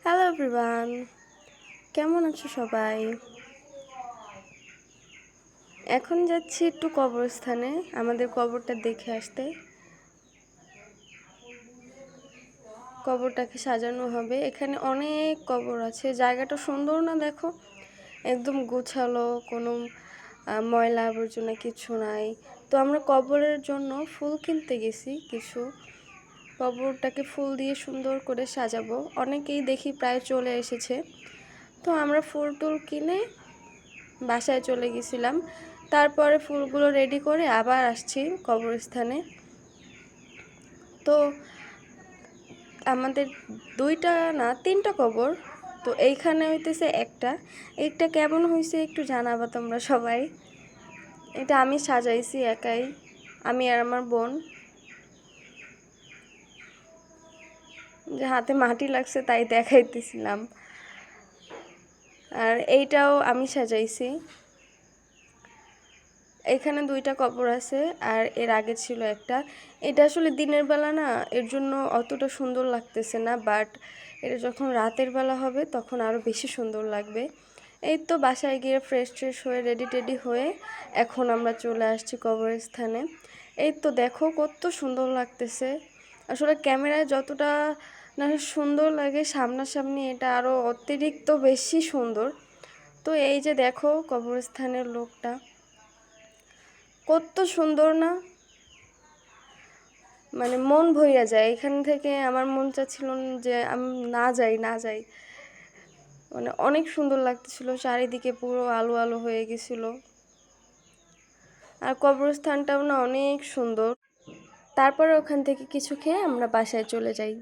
Hello everyone, কেমন আছো সবাই? এখন যাচ্ছি একটু কবরস্থানে আমাদের কবরটা দেখে আসতে। কবরটাকে সাজানো হবে। এখানে অনেক কবর আছে, জায়গাটা সুন্দর না? দেখো, একদম গোছালো, কোনো ময়লা আবর্জনা কিছু নাই। তো আমরা কবরের জন্য ফুল কিনতে গেছি কিছু। কবরটাকে ফুল দিয়ে সুন্দর করে সাজাবো। অনেকেই দেখি প্রায় চলে এসেছে। তো আমরা ফুল টুল কিনে বাসায় চলে গেছিলাম। তারপরে ফুলগুলো রেডি করে আবার আসছি কবরস্থানে। তো আমাদের দুইটা না তিনটা কবর। তো এইখানে হইতেছে একটা। একটা কেমন হয়েছে একটু জানাবা তোমরা সবাই। এটা আমি সাজাইছি একাই, আমি আর আমার বোন। যে হাতে মাটি লাগছে তাই দেখাইতেছিলাম। আর এইটাও আমি সাজাইছি। এখানে দুইটা কবর আছে আর এর আগে ছিল একটা। এটা আসলে দিনের বেলা না, এর জন্য অতটা সুন্দর লাগতেছে না, বাট এটা যখন রাতের বেলা হবে তখন আরও বেশি সুন্দর লাগবে। এই তো বাসায় গিয়ে ফ্রেশ ট্রেশ হয়ে রেডি টেডি হয়ে এখন আমরা চলে আসছি কবরস্থানে। এই তো দেখো কত সুন্দর লাগতেছে। আসলে ক্যামেরায় যতটা না সুন্দর লাগে, সামনাসামনি এটা আরও অতিরিক্ত বেশি সুন্দর। তো এই যে দেখো কবরস্থানের লোকটা কত সুন্দর না, মানে মন ভইরা যায় এখান থেকে। আমার মন চাচ্ছিল যে আমি না যাই। মানে অনেক সুন্দর লাগতেছিল, চারিদিকে পুরো আলো আলো হয়ে গেছিল। আর কবরস্থানটাও না অনেক সুন্দর। তারপরে ওখান থেকে কিছু খেয়ে আমরা বাসায় চলে যাই।